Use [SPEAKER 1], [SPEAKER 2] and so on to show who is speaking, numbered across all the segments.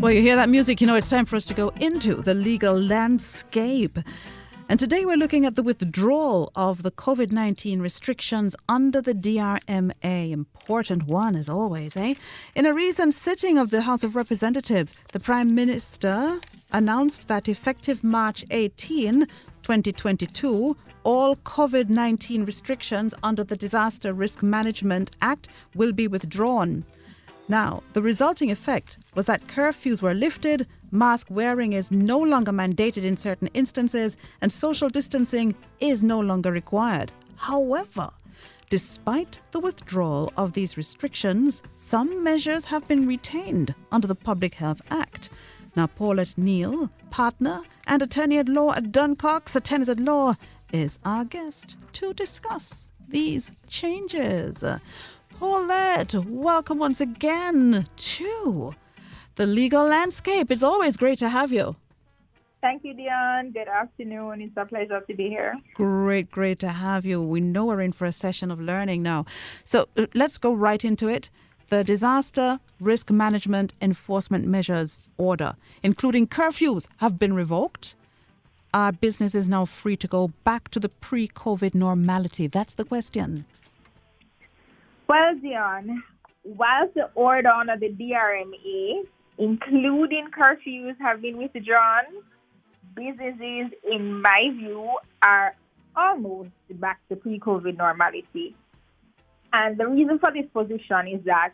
[SPEAKER 1] Well, you hear that music, you know it's time for us to go into the legal landscape. And today we're looking at the withdrawal of the COVID-19 restrictions under the DRMA. Important one, as always, eh? In a recent sitting of the House of Representatives, the Prime Minister announced that effective March 18, 2022, all COVID-19 restrictions under the Disaster Risk Management Act will be withdrawn. Now, the resulting effect was that curfews were lifted, mask wearing is no longer mandated in certain instances, and social distancing is no longer required. However, despite the withdrawal of these restrictions, some measures have been retained under the Public Health Act. Now, Paulette Neil, partner and attorney at law at DunnCox, attorneys at law, is our guest to discuss these changes. Paulette, welcome once again to the legal landscape. It's always great to have you.
[SPEAKER 2] Thank you, Dion. Good afternoon. It's a pleasure to be here.
[SPEAKER 1] Great to have you. We know we're in for a session of learning now. So let's go right into it. The Disaster Risk Management Enforcement Measures Order, including curfews, have been revoked. Our business is now free to go back to the pre-COVID normality. That's the question.
[SPEAKER 2] Well, Dion, whilst the order under the DRMA, including curfews, have been withdrawn, businesses, in my view, are almost back to pre-COVID normality. And the reason for this position is that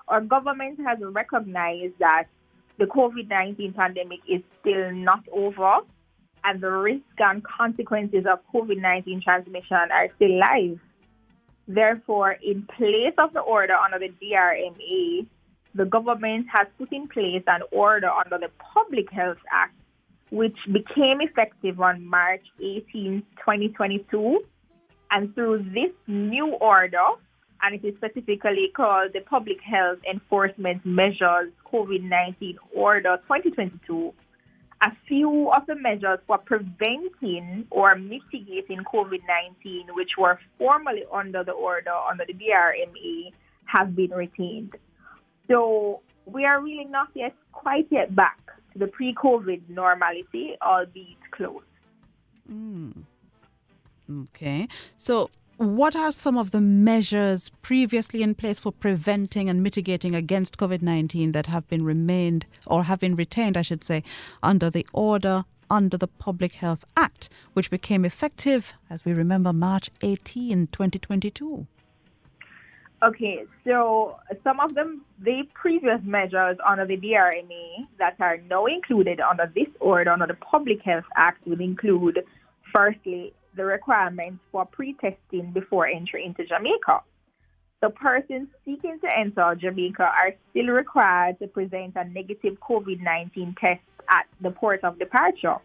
[SPEAKER 2] our government has recognized that the COVID-19 pandemic is still not over, and the risk and consequences of COVID-19 transmission are still live. Therefore, in place of the order under the DRMA, the government has put in place an order under the Public Health Act, which became effective on March 18, 2022. And through this new order, and it is specifically called the Public Health Enforcement Measures COVID-19 Order 2022, a few of the measures for preventing or mitigating COVID-19, which were formerly under the order under the DRMA, have been retained. So we are really not quite yet back to the pre-COVID normality, albeit close.
[SPEAKER 1] Okay. So what are some of the measures previously in place for preventing and mitigating against COVID-19 that have been retained, I should say, under the order under the Public Health Act, which became effective, as we remember, March 18, 2022?
[SPEAKER 2] Okay, so some of the previous measures under the DRMA that are now included under this order under the Public Health Act would include, firstly, the requirements for pre-testing before entry into Jamaica. So persons seeking to enter Jamaica are still required to present a negative COVID-19 test at the port of departure.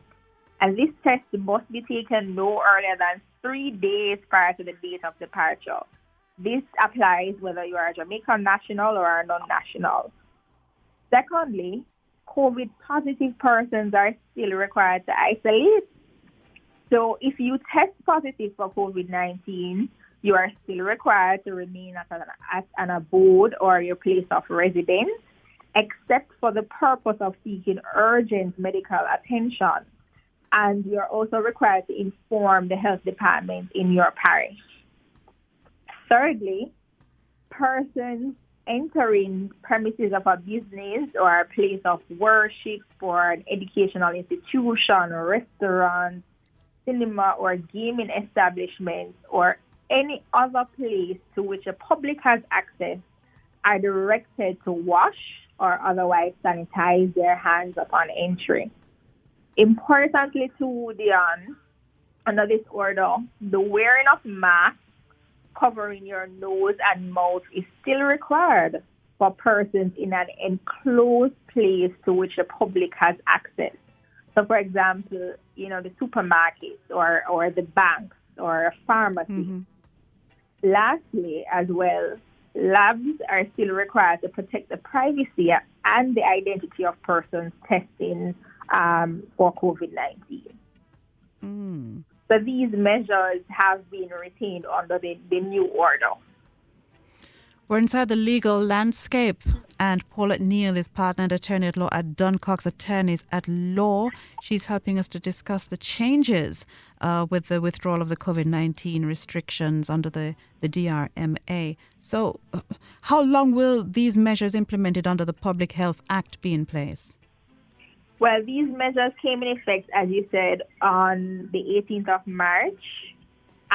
[SPEAKER 2] And this test must be taken no earlier than 3 days prior to the date of departure. This applies whether you are a Jamaican national or a non-national. Secondly, COVID-positive persons are still required to isolate. So if you test positive for COVID-19, you are still required to remain at an abode or your place of residence, except for the purpose of seeking urgent medical attention. And you are also required to inform the health department in your parish. Thirdly, persons entering premises of a business or a place of worship or an educational institution or restaurant, cinema or gaming establishments, or any other place to which the public has access are directed to wash or otherwise sanitize their hands upon entry. Importantly too, Dion, under this order, the wearing of masks covering your nose and mouth is still required for persons in an enclosed place to which the public has access. So, for example, the supermarkets or the banks or a pharmacy. Mm-hmm. Lastly, as well, labs are still required to protect the privacy and the identity of persons testing for COVID-19. So these measures have been retained under the new order.
[SPEAKER 1] We're inside the legal landscape, and Paulette Neil is partner and attorney at law at DunnCox Attorneys at Law. She's helping us to discuss the changes with the withdrawal of the COVID-19 restrictions under the DRMA. So how long will these measures implemented under the Public Health Act be in place?
[SPEAKER 2] Well, these measures came in effect, as you said, on the 18th of March.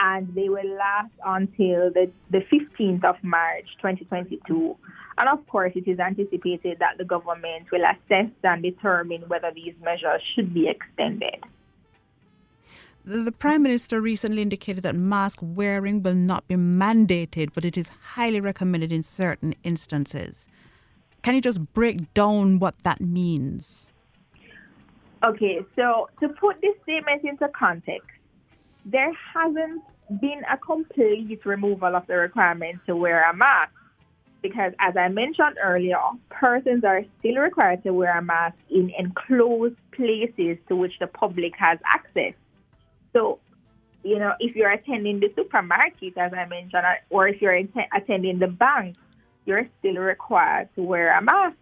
[SPEAKER 2] And they will last until the 15th of March, 2022. And of course, it is anticipated that the government will assess and determine whether these measures should be extended.
[SPEAKER 1] The Prime Minister recently indicated that mask wearing will not be mandated, but it is highly recommended in certain instances. Can you just break down what that means?
[SPEAKER 2] Okay, so to put this statement into context, there hasn't been a complete removal of the requirement to wear a mask because, as I mentioned earlier, persons are still required to wear a mask in enclosed places to which the public has access. So, if you're attending the supermarket, as I mentioned, or if you're attending the bank, you're still required to wear a mask.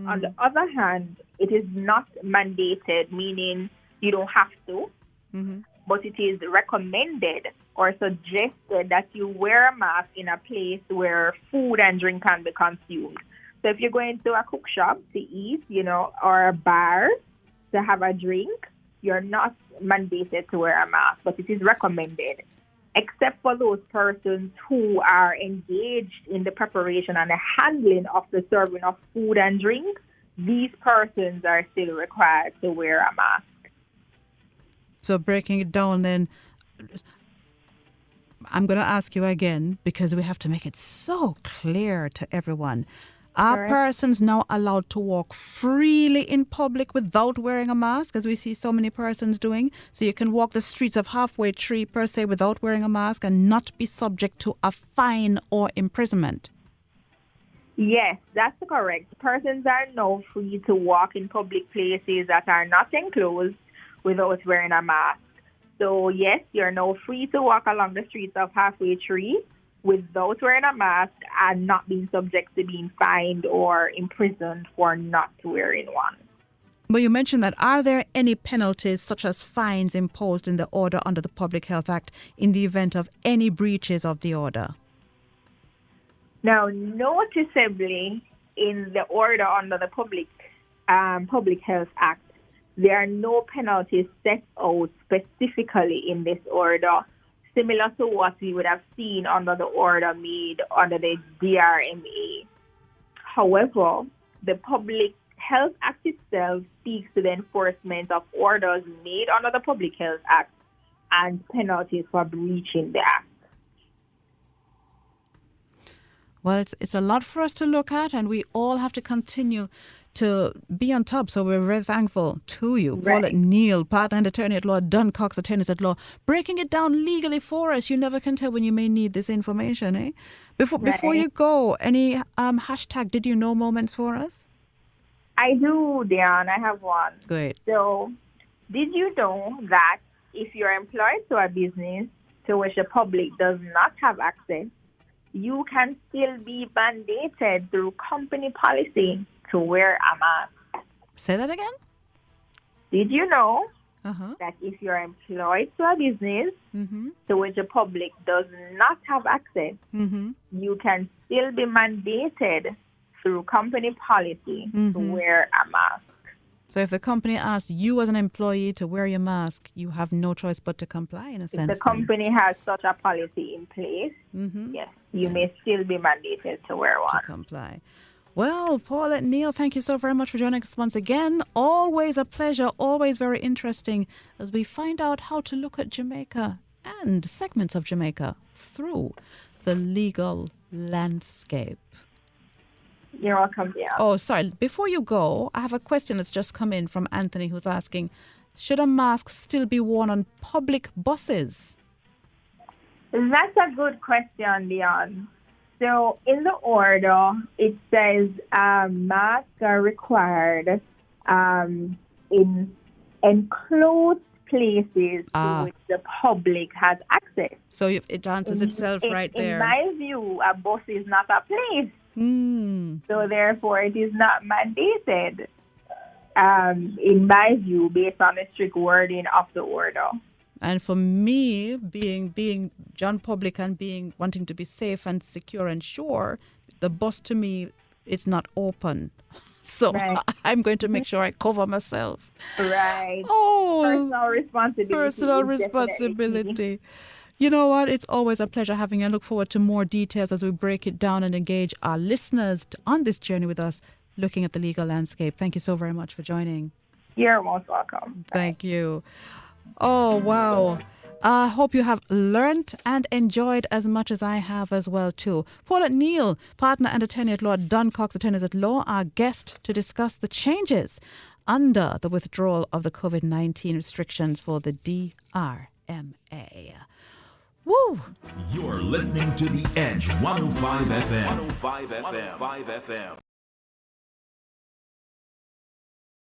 [SPEAKER 2] On the other hand, it is not mandated, meaning you don't have to. But it is recommended or suggested that you wear a mask in a place where food and drink can be consumed. So if you're going to a cook shop to eat, or a bar to have a drink, you're not mandated to wear a mask, but it is recommended, except for those persons who are engaged in the preparation and the handling of the serving of food and drink. These persons are still required to wear a mask.
[SPEAKER 1] So breaking it down then, I'm going to ask you again because we have to make it so clear to everyone. Are persons now allowed to walk freely in public without wearing a mask, as we see so many persons doing? So you can walk the streets of Halfway Tree, per se, without wearing a mask and not be subject to a fine or imprisonment?
[SPEAKER 2] Yes, that's correct. Persons are now free to walk in public places that are not enclosed without wearing a mask. So yes, you're now free to walk along the streets of Halfway Tree without wearing a mask and not being subject to being fined or imprisoned for not wearing one.
[SPEAKER 1] But you mentioned that. Are there any penalties such as fines imposed in the order under the Public Health Act in the event of any breaches of the order?
[SPEAKER 2] Now, noticeably in the order under the Public Health Act, there are no penalties set out specifically in this order, similar to what we would have seen under the order made under the DRMA. However, the Public Health Act itself speaks to the enforcement of orders made under the Public Health Act and penalties for breaching the Act.
[SPEAKER 1] Well, it's a lot for us to look at, and we all have to continue to be on top. So we're very thankful to you, Paulette Neil, partner and attorney at law, DunnCox Attorneys at Law, breaking it down legally for us. You never can tell when you may need this information, eh? Before you go, any hashtag did you know moments for us?
[SPEAKER 2] I do, Dion. I have one.
[SPEAKER 1] Great.
[SPEAKER 2] So, did you know that if you're employed to a business to which the public does not have access, you can still be mandated through company policy to wear a mask?
[SPEAKER 1] Say that again?
[SPEAKER 2] Did you know that if you're employed to a business to which the public does not have access, you can still be mandated through company policy to wear a mask?
[SPEAKER 1] So if the company asks you as an employee to wear your mask, you have no choice but to comply in a sense.
[SPEAKER 2] If the company has such a policy in place, yes, you may still be mandated to wear one.
[SPEAKER 1] To comply. Well, Paulette Neil, thank you so very much for joining us once again. Always a pleasure, always very interesting as we find out how to look at Jamaica and segments of Jamaica through the legal landscape.
[SPEAKER 2] You're welcome, yeah.
[SPEAKER 1] Oh, sorry. Before you go, I have a question that's just come in from Anthony, who's asking, should a mask still be worn on public buses?
[SPEAKER 2] That's a good question, Leon. So in the order, it says masks are required in enclosed places to which the public has access.
[SPEAKER 1] So it answers itself right there.
[SPEAKER 2] In my view, a bus is not a place. So therefore, it is not mandated, in my view, based on the strict wording of the order.
[SPEAKER 1] And for me, being John Public and wanting to be safe and secure and sure, the bus to me, it's not open. So I'm going to make sure I cover myself.
[SPEAKER 2] Right.
[SPEAKER 1] Oh,
[SPEAKER 2] Personal responsibility.
[SPEAKER 1] You know what? It's always a pleasure having you. I look forward to more details as we break it down and engage our listeners on this journey with us, looking at the legal landscape. Thank you so very much for joining.
[SPEAKER 2] You're most welcome.
[SPEAKER 1] Thank you. Oh, wow. I hope you have learnt and enjoyed as much as I have as well, too. Paulette Neil, partner and attorney at law at DunnCox Attorneys at Law, our guest to discuss the changes under the withdrawal of the COVID-19 restrictions for the DRMA. Woo!
[SPEAKER 3] You're listening to The Edge 105 FM. 105 FM.